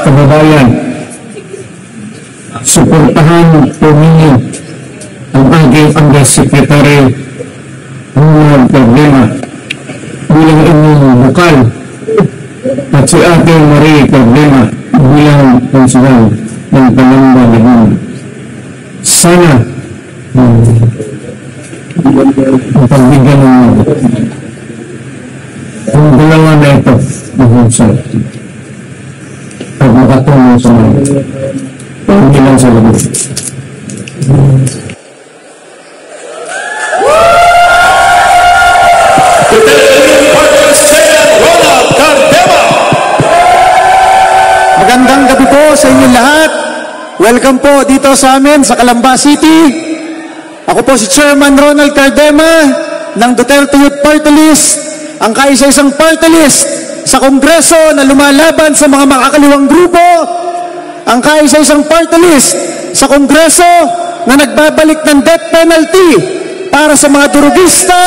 kababayan, suportahan po ninyo ang aking Undersecretary Ronald Cardema bilang inyong bukal at si Ate Marie Cardema bilang konsugal ng Calamba, Laguna. Sana ang pagbigyan ng ang dalawa na ito maghusay at makatulong sa mga panggilan sa labas. Magandang gabi po sa inyong lahat. Welcome po dito sa amin sa Calamba City. Ako po si Chairman Ronald Cardema ng Duterte Youth Party List, ang kaisa-isang party list sa Kongreso na lumalaban sa mga makakaliwang grupo, ang kaisa-isang party list sa Kongreso na nagbabalik ng death penalty para sa mga durugista,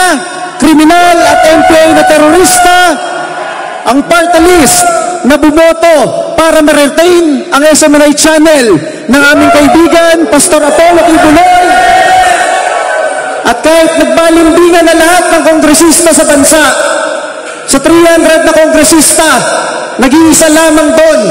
kriminal at NPA na terorista, ang party list na bumoto para ma-retain ang SMNI channel ng aming kaibigan, Pastor Apollo Kibuloy. At kahit nagbalimbingan na lahat ng kongresista sa bansa, sa 300 na kongresista, nag-iisa lamang doon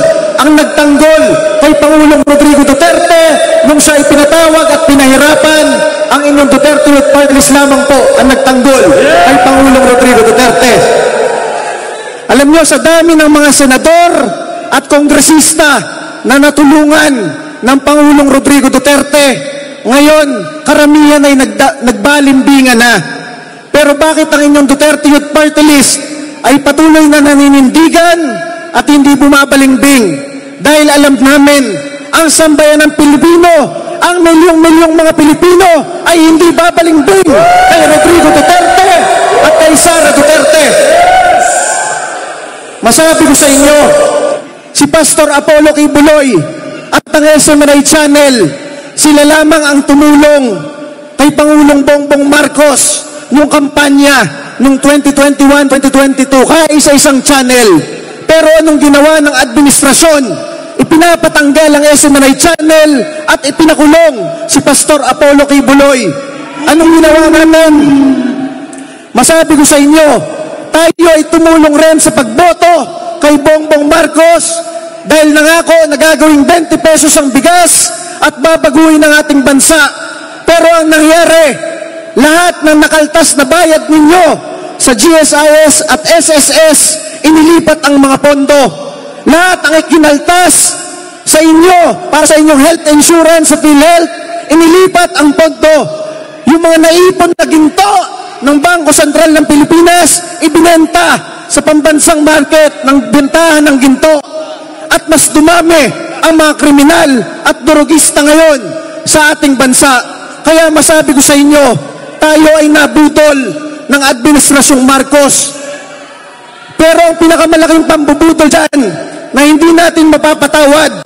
ang nagtanggol kay Pangulong Rodrigo Duterte nung siya ipinatawag at pinahirapan. Ang inyong Duterte Youth Party List lamang po ang nagtanggol kay Pangulong Rodrigo Duterte. Alam nyo, sa dami ng mga senador at kongresista na natulungan ng Pangulong Rodrigo Duterte, ngayon, karamihan ay nagbalimbingan na. Pero bakit ang inyong Duterte Youth Party List ay patuloy na naninindigan at hindi bumabalimbing? Dahil alam namin, ang sambayan ng Pilipino, ang milyong-milyong mga Pilipino ay hindi babalimbing kay Rodrigo Duterte at kay Sara Duterte. Masabi ko sa inyo, si Pastor Apollo Kibuloy at ang SMNI Channel, sila lamang ang tumulong kay Pangulong Bongbong Marcos nung kampanya nung 2021-2022, kaya isa-isang channel. Pero anong ginawa ng administrasyon? Ipinapatanggal ang SMNI Channel at ipinakulong si Pastor Apollo Kibuloy. Anong ginawa namin? Masabi ko sa inyo, tayo ay tumulong rin sa pagboto kay Bongbong Marcos dahil nangako na gagawing 20 pesos ang bigas at babaguhin ang ating bansa. Pero ang nangyari, lahat ng nakaltas na bayad ninyo sa GSIS at SSS, inilipat ang mga pondo. Lahat ang ikinaltas sa inyo para sa inyong health insurance sa PhilHealth, inilipat ang pondo. Yung mga naipon na ginto ng Bangko Sentral ng Pilipinas, ibinenta sa pambansang market ng bentahan ng ginto. At mas dumami ang mga kriminal at durugista ngayon sa ating bansa. Kaya masabi ko sa inyo, tayo ay nabutol ng Administrasyong Marcos. Pero ang pinakamalaking pambubutol dyan na hindi natin mapapatawad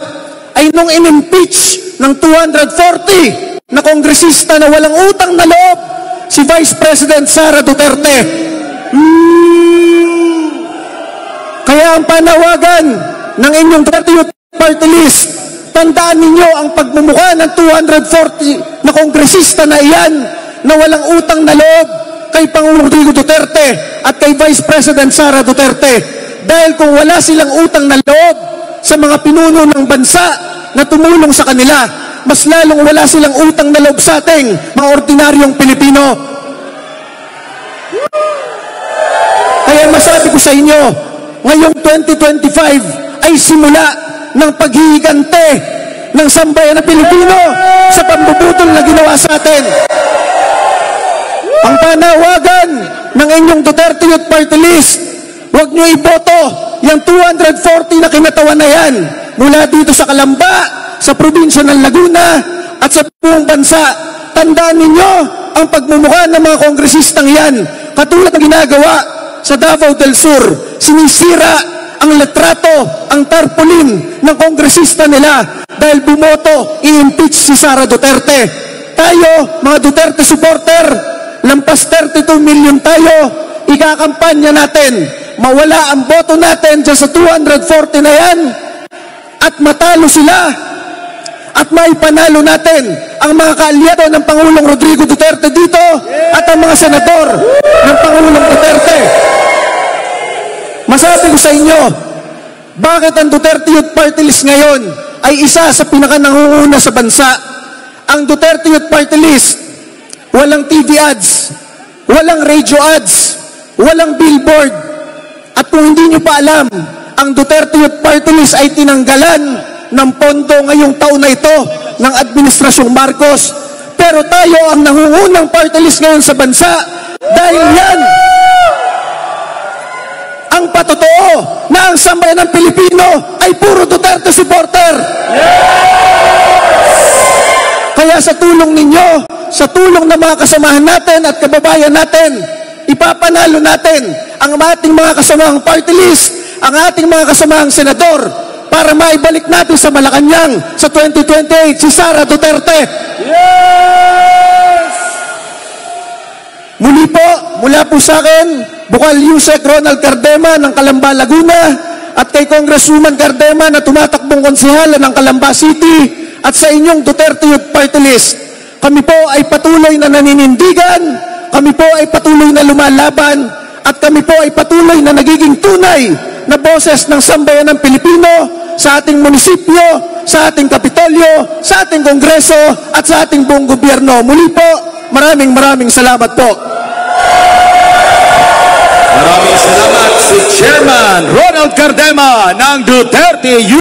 ay nung in-impeach ng 240 na kongresista na walang utang na loob, si Vice President Sara Duterte. Kaya ang panawagan ng inyong Duterte Youth Party List, tandaan ninyo ang pagmumukha ng 240 na kongresista na iyan na walang utang na loob kay Pangulong Rodrigo Duterte at kay Vice President Sara Duterte. Dahil kung wala silang utang na loob sa mga pinuno ng bansa na tumulong sa kanila, mas lalong wala silang utang na loob sa ating mga ordinaryong Pilipino. Kaya masabi ko sa inyo, ngayong 2025 ay simula ng paghihigante ng sambayan na Pilipino sa pambubutol na ginawa sa atin. Ang panawagan ng inyong Duterte Youth Party List, huwag nyo iboto yung 240 na kinatawan na yan mula dito sa Calamba, sa probinsya ng Laguna at sa buong bansa. Tandaan ninyo ang pagmumukha ng mga kongresistang yan, katulad ng ginagawa sa Davao del Sur. Sinisira ang letrato, ang tarpaulin ng kongresista nila dahil bumoto, i-impeach si Sara Duterte. Tayo, mga Duterte supporter, lampas 32 million tayo, ikakampanya natin, mawala ang boto natin dyan sa 240 na yan, at matalo sila at maipanalo natin ang mga kaalyado ng Pangulong Rodrigo Duterte dito at ang mga senador ng Pangulong Duterte. Masabi ko sa inyo, bakit ang Duterte Youth Party List ngayon ay isa sa pinakanangunguna sa bansa? Ang Duterte Youth Party List, walang TV ads, walang radio ads, walang billboard. At kung hindi nyo pa alam, ang Duterte Youth Party List ay tinanggalan ng pondo ngayong taon na ito ng Administrasyong Marcos. Pero tayo ang nangungunang party list ngayon sa bansa dahil yan ang patotoo na ang sambayan ng Pilipino ay puro Duterte supporter. Kaya sa tulong ninyo, sa tulong ng mga kasamahan natin at kababayan natin, ipapanalo natin ang ating mga kasamahang party list, ang ating mga kasamahang senador, para maibalik natin sa Malacanang sa 2028 si Sara Duterte. Yes! Muli po, mula po sa akin, Bukal Yusek Ronald Cardema ng Calamba, Laguna, at kay Congresswoman Cardema na tumatakbong konsehala ng Calamba City, at sa inyong Duterte Youth Party List, kami po ay patuloy na naninindigan, kami po ay patuloy na lumalaban, at kami po ay patuloy na nagiging tunay na boses ng sambayan ng Pilipino sa ating munisipyo, sa ating kapitolyo, sa ating kongreso, at sa ating buong gobyerno. Muli po, maraming salamat po. Maraming salamat si Chairman Ronald Cardema ng Duterte Youth